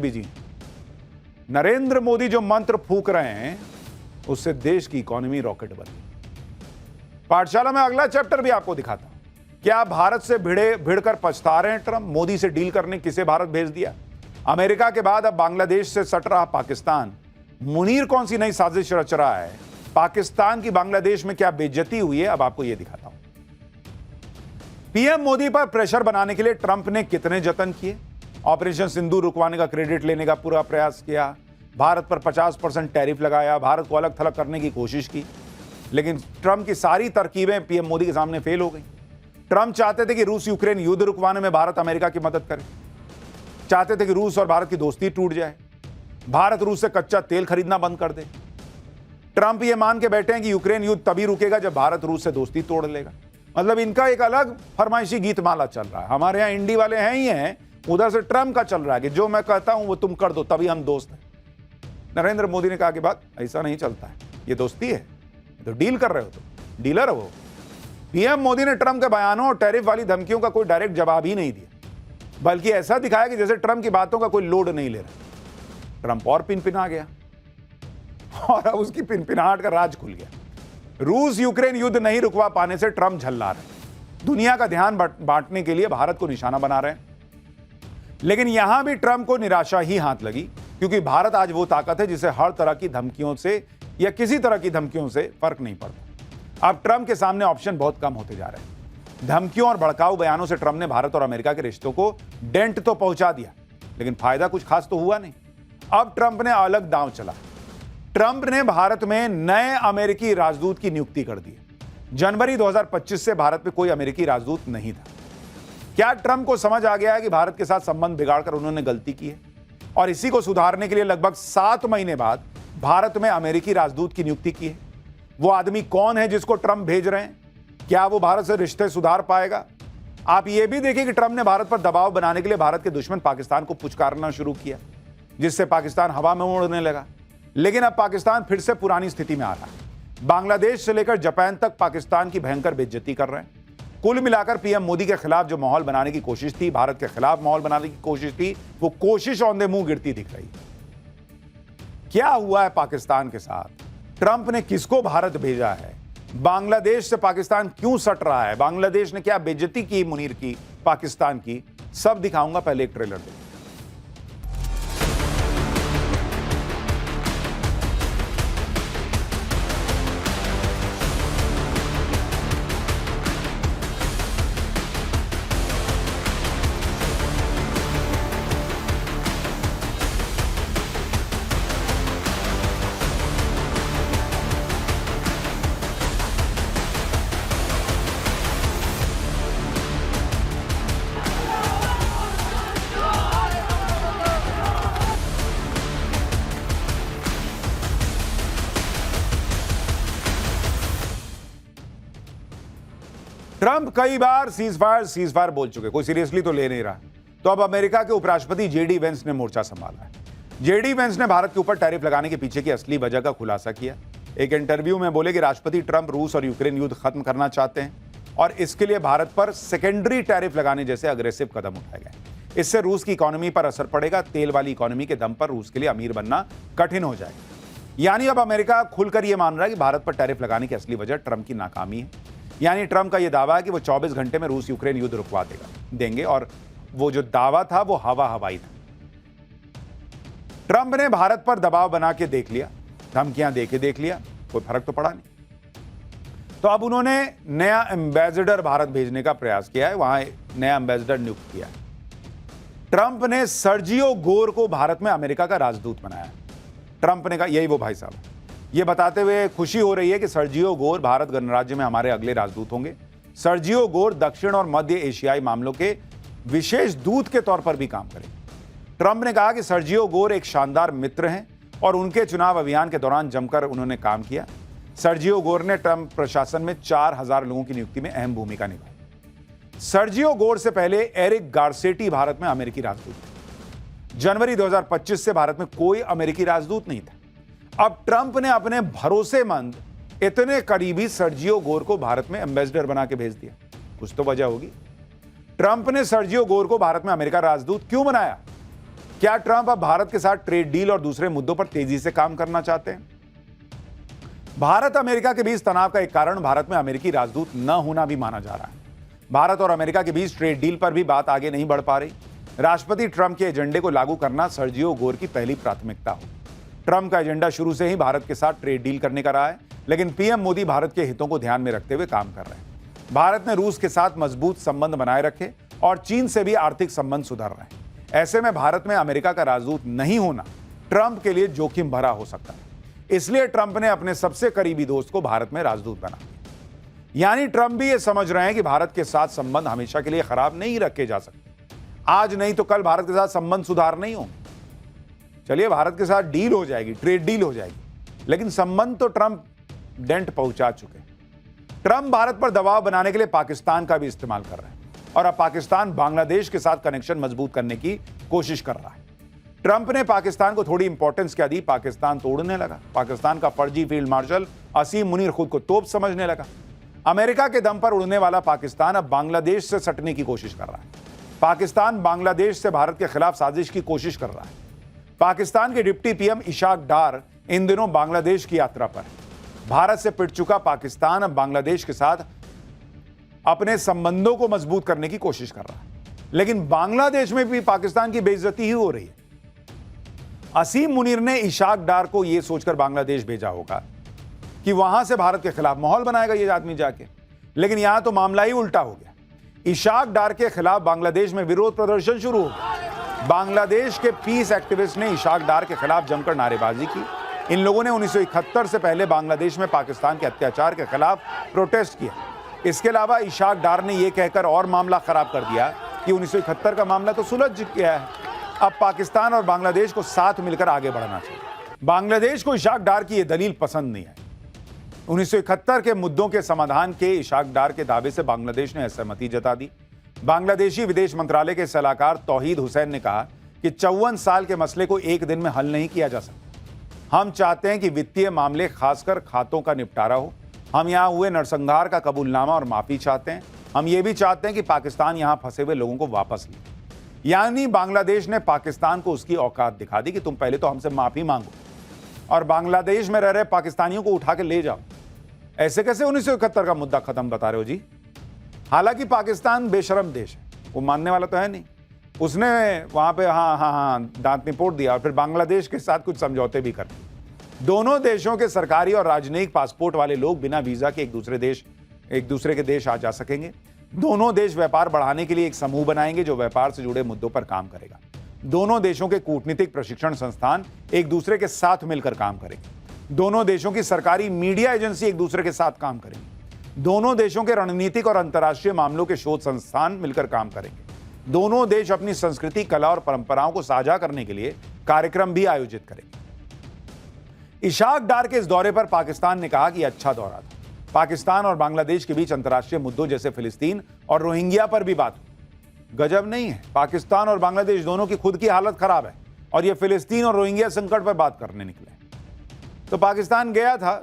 जी, नरेंद्र मोदी जो मंत्र फूक रहे हैं उससे देश की इकोनॉमी रॉकेट बनी। पाठशाला में अगला चैप्टर भी आपको दिखाता हूं। क्या भारत से भिड़कर पछता रहे हैं ट्रंप? मोदी से डील करने किसे भारत भेज दिया? अमेरिका के बाद अब बांग्लादेश से सट रहा पाकिस्तान। मुनीर कौन सी नई साजिश रच रहा है? पाकिस्तान की बांग्लादेश में क्या बेइज्जती हुई है? अब आपको यह दिखाता हूं। पीएम मोदी पर प्रेशर बनाने के लिए ट्रंप ने कितने जतन किए? ऑपरेशन सिंदूर रुकवाने का क्रेडिट लेने का पूरा प्रयास किया, भारत पर 50% टैरिफ लगाया, भारत को अलग थलग करने की कोशिश की, लेकिन ट्रंप की सारी तरकीबें पीएम मोदी के सामने फेल हो गई। ट्रंप चाहते थे कि रूस यूक्रेन युद्ध रुकवाने में भारत अमेरिका की मदद करे, चाहते थे कि रूस और भारत की दोस्ती टूट जाए, भारत रूस से कच्चा तेल खरीदना बंद कर दे। ट्रंप ये मान के बैठे हैं कि यूक्रेन युद्ध तभी रुकेगा जब भारत रूस से दोस्ती तोड़ लेगा। मतलब इनका एक अलग फरमाइशी गीत माला चल रहा है। हमारे यहां इंडी वाले हैं ही हैं, उधर से ट्रंप का चल रहा है कि जो मैं कहता हूं वो तुम कर दो तभी हम दोस्त हैं। नरेंद्र मोदी ने कहा कि बात ऐसा नहीं चलता है, ये दोस्ती है, तो डील कर रहे हो, तो डीलर हो। पीएम मोदी ने ट्रंप के बयानों और टैरिफ वाली धमकियों का कोई डायरेक्ट जवाब ही नहीं दिया, बल्कि ऐसा दिखाया कि जैसे ट्रंप की बातों का कोई लोड नहीं ले रहा। ट्रंप और पिनपिना गया और अब उसकी पिनपिनाहट का राज खुल गया। रूस यूक्रेन युद्ध नहीं रुकवा पाने से ट्रंप झल्ला रहे, दुनिया का ध्यान बांटने के लिए भारत को निशाना बना रहे हैं। लेकिन यहां भी ट्रंप को निराशा ही हाथ लगी, क्योंकि भारत आज वो ताकत है जिसे हर तरह की धमकियों से या किसी तरह की धमकियों से फर्क नहीं पड़ता। अब ट्रंप के सामने ऑप्शन बहुत कम होते जा रहे हैं। धमकियों और भड़काऊ बयानों से ट्रंप ने भारत और अमेरिका के रिश्तों को डेंट तो पहुंचा दिया, लेकिन फायदा कुछ खास तो हुआ नहीं। अब ट्रंप ने अलग दांव चला। ट्रंप ने भारत में नए अमेरिकी राजदूत की नियुक्ति कर दी। जनवरी 2025 से भारत में कोई अमेरिकी राजदूत नहीं था। क्या ट्रंप को समझ आ गया है कि भारत के साथ संबंध बिगाड़कर उन्होंने गलती की है, और इसी को सुधारने के लिए लगभग 7 महीने बाद भारत में अमेरिकी राजदूत की नियुक्ति की है? वो आदमी कौन है जिसको ट्रंप भेज रहे हैं? क्या वो भारत से रिश्ते सुधार पाएगा? आप ये भी देखिए कि ट्रंप ने भारत पर दबाव बनाने के लिए भारत के दुश्मन पाकिस्तान को पुचकारना शुरू किया, जिससे पाकिस्तान हवा में उड़ने लगा। लेकिन अब पाकिस्तान फिर से पुरानी स्थिति में आ रहा है। बांग्लादेश से लेकर जापान तक पाकिस्तान की भयंकर बेइज्जती कर रहे हैं। कुल मिलाकर पीएम मोदी के खिलाफ जो माहौल बनाने की कोशिश थी, भारत के खिलाफ माहौल बनाने की कोशिश थी, वो कोशिश औंधे मुंह गिरती दिख रही है। क्या हुआ है पाकिस्तान के साथ? ट्रंप ने किसको भारत भेजा है? बांग्लादेश से पाकिस्तान क्यों सट रहा है? बांग्लादेश ने क्या बेइज्जती की मुनीर की, पाकिस्तान की? सब दिखाऊंगा, पहले एक ट्रेलर देखिए। ट्रंप कई बार सीजफायर बोल चुके, कोई सीरियसली तो ले नहीं रहा। तो अब अमेरिका के उपराष्ट्रपति जेडी वेंस ने मोर्चा संभाला है। जेडी वेंस ने भारत के ऊपर टैरिफ लगाने के पीछे की असली वजह का खुलासा किया। एक इंटरव्यू में बोले कि राष्ट्रपति ट्रंप रूस और यूक्रेन युद्ध खत्म करना चाहते हैं और इसके लिए भारत पर सेकेंडरी टैरिफ लगाने जैसे अग्रेसिव कदम उठाए गए। इससे रूस की इकोनॉमी पर असर पड़ेगा। तेल वाली इकोनॉमी के दम पर रूस के लिए अमीर बनना कठिन हो जाएगा। यानी अब अमेरिका खुलकर यह मान रहा है कि भारत पर टैरिफ लगाने की असली वजह ट्रंप की नाकामी है। यानी ट्रंप का यह दावा है कि वो 24 घंटे में रूस यूक्रेन युद्ध रुकवा देंगे, और वो जो दावा था वो हवाई था। ट्रंप ने भारत पर दबाव बना के देख लिया, धमकियां देके देख लिया, कोई फर्क तो पड़ा नहीं। तो अब उन्होंने नया एम्बेसडर भारत भेजने का प्रयास किया है, वहां नया एम्बेसडर नियुक्त किया है। ट्रंप ने सर्जियो गोर को भारत में अमेरिका का राजदूत बनाया। ट्रंप ने कहा, यही वो भाई साहब, ये बताते हुए खुशी हो रही है कि सर्जियो गोर भारत गणराज्य में हमारे अगले राजदूत होंगे। सर्जियो गोर दक्षिण और मध्य एशियाई मामलों के विशेष दूत के तौर पर भी काम करेंगे। ट्रंप ने कहा कि सर्जियो गोर एक शानदार मित्र हैं और उनके चुनाव अभियान के दौरान जमकर उन्होंने काम किया। सर्जियो गोर ने ट्रंप प्रशासन में 4000 लोगों की नियुक्ति में अहम भूमिका निभाई। सर्जियो गोर से पहले एरिक गार्सेटी भारत में अमेरिकी राजदूत थे। जनवरी 2025 से भारत में कोई अमेरिकी राजदूत नहीं था। अब ट्रंप ने अपने भरोसेमंद, इतने करीबी सर्जियो गोर को भारत में एम्बेसडर बना के भेज दिया। कुछ तो वजह होगी। ट्रंप ने सर्जियो गोर को भारत में अमेरिका राजदूत क्यों बनाया? क्या ट्रंप अब भारत के साथ ट्रेड डील और दूसरे मुद्दों पर तेजी से काम करना चाहते हैं? भारत अमेरिका के बीच तनाव का एक कारण भारत में अमेरिकी राजदूत न होना भी माना जा रहा है। भारत और अमेरिका के बीच ट्रेड डील पर भी बात आगे नहीं बढ़ पा रही। राष्ट्रपति ट्रंप के एजेंडे को लागू करना सर्जियो गोर की पहली प्राथमिकता हो। ट्रंप का एजेंडा शुरू से ही भारत के साथ ट्रेड डील करने का रहा है, लेकिन पीएम मोदी भारत के हितों को ध्यान में रखते हुए काम कर रहे हैं। भारत ने रूस के साथ मजबूत संबंध बनाए रखे और चीन से भी आर्थिक संबंध सुधार रहे हैं। ऐसे में भारत में अमेरिका का राजदूत नहीं होना ट्रंप के लिए जोखिम भरा हो सकता है। इसलिए ट्रंप ने अपने सबसे करीबी दोस्त को भारत में राजदूत बना दिया। यानी ट्रंप भी ये समझ रहे हैं कि भारत के साथ संबंध हमेशा के लिए खराब नहीं रखे जा सकते। आज नहीं तो कल भारत के साथ संबंध सुधार नहीं होंगे। चलिए, भारत के साथ डील हो जाएगी, ट्रेड डील हो जाएगी, लेकिन संबंध तो ट्रंप डेंट पहुंचा चुके हैं। ट्रंप भारत पर दबाव बनाने के लिए पाकिस्तान का भी इस्तेमाल कर रहे हैं और अब पाकिस्तान बांग्लादेश के साथ कनेक्शन मजबूत करने की कोशिश कर रहा है। ट्रंप ने पाकिस्तान को थोड़ी इंपॉर्टेंस क्या दी, पाकिस्तान तोड़ने लगा। पाकिस्तान का फर्जी फील्ड मार्शल असीम मुनीर खुद को तोप समझने लगा। अमेरिका के दम पर उड़ने वाला पाकिस्तान अब बांग्लादेश से सटने की कोशिश कर रहा है। पाकिस्तान बांग्लादेश से भारत के खिलाफ साजिश की कोशिश कर रहा है। पाकिस्तान के डिप्टी पीएम इशाक डार इन दिनों बांग्लादेश की यात्रा पर है। भारत से पिट चुका पाकिस्तान अब बांग्लादेश के साथ अपने संबंधों को मजबूत करने की कोशिश कर रहा है, लेकिन बांग्लादेश में भी पाकिस्तान की बेइज्जती ही हो रही है। असीम मुनीर ने इशाक डार को यह सोचकर बांग्लादेश भेजा होगा कि वहां से भारत के खिलाफ माहौल बनाएगा ये आदमी जाके, लेकिन यहां तो मामला ही उल्टा हो गया। इशाक डार के खिलाफ बांग्लादेश में विरोध प्रदर्शन शुरू हो गया। बांग्लादेश के पीस एक्टिविस्ट ने इशाक डार के खिलाफ जमकर नारेबाजी की। इन लोगों ने 1971 से पहले बांग्लादेश में पाकिस्तान के अत्याचार के खिलाफ प्रोटेस्ट किया। इसके अलावा इशाक डार ने यह कहकर और मामला खराब कर दिया कि 1971 का मामला तो सुलझ गया है, अब पाकिस्तान और बांग्लादेश को साथ मिलकर आगे बढ़ना चाहिए। बांग्लादेश को इशाक डार की यह दलील पसंद नहीं आई। 1971 के मुद्दों के समाधान के इशाक डार के दावे से बांग्लादेश ने असहमति जता दी। बांग्लादेशी विदेश मंत्रालय के सलाहकार तौहीद हुसैन ने कहा कि 54 साल के मसले को एक दिन में हल नहीं किया जा सकता। हम चाहते हैं कि वित्तीय मामले, खासकर खातों का निपटारा हो। हम यहां हुए नरसंहार का कबूलनामा और माफी चाहते हैं। हम ये भी चाहते हैं कि पाकिस्तान यहां फंसे हुए लोगों को वापस ले। यानी बांग्लादेश ने पाकिस्तान को उसकी औकात दिखा दी कि तुम पहले तो हमसे माफी मांगो और बांग्लादेश में रह रहे पाकिस्तानियों को उठा के ले जाओ। ऐसे कैसे 1971 का मुद्दा खत्म बता रहे हो जी? हालांकि पाकिस्तान बेशरम देश है, वो मानने वाला तो है नहीं। उसने वहां पे हाँ दांत निपोड़ दिया और फिर बांग्लादेश के साथ कुछ समझौते भी कर दिए। दोनों देशों के सरकारी और राजनयिक पासपोर्ट वाले लोग बिना वीजा के एक दूसरे के देश आ जा सकेंगे। दोनों देश व्यापार बढ़ाने के लिए एक समूह बनाएंगे जो व्यापार से जुड़े मुद्दों पर काम करेगा। दोनों देशों के कूटनीतिक प्रशिक्षण संस्थान एक दूसरे के साथ मिलकर काम करेंगे। दोनों देशों की सरकारी मीडिया एजेंसी एक दूसरे के साथ काम करेंगे। दोनों देशों के रणनीतिक और अंतर्राष्ट्रीय मामलों के शोध संस्थान मिलकर काम करेंगे। दोनों देश अपनी संस्कृति, कला और परंपराओं को साझा करने के लिए कार्यक्रम भी आयोजित करेंगे। इशाक डार के इस दौरे पर पाकिस्तान ने कहा कि अच्छा दौरा था। पाकिस्तान और बांग्लादेश के बीच अंतर्राष्ट्रीय मुद्दों जैसे फिलिस्तीन और रोहिंग्या पर भी बात हुई। गजब नहीं है, पाकिस्तान और बांग्लादेश दोनों की खुद की हालत खराब है और ये फिलिस्तीन और रोहिंग्या संकट पर बात करने निकले। तो पाकिस्तान गया था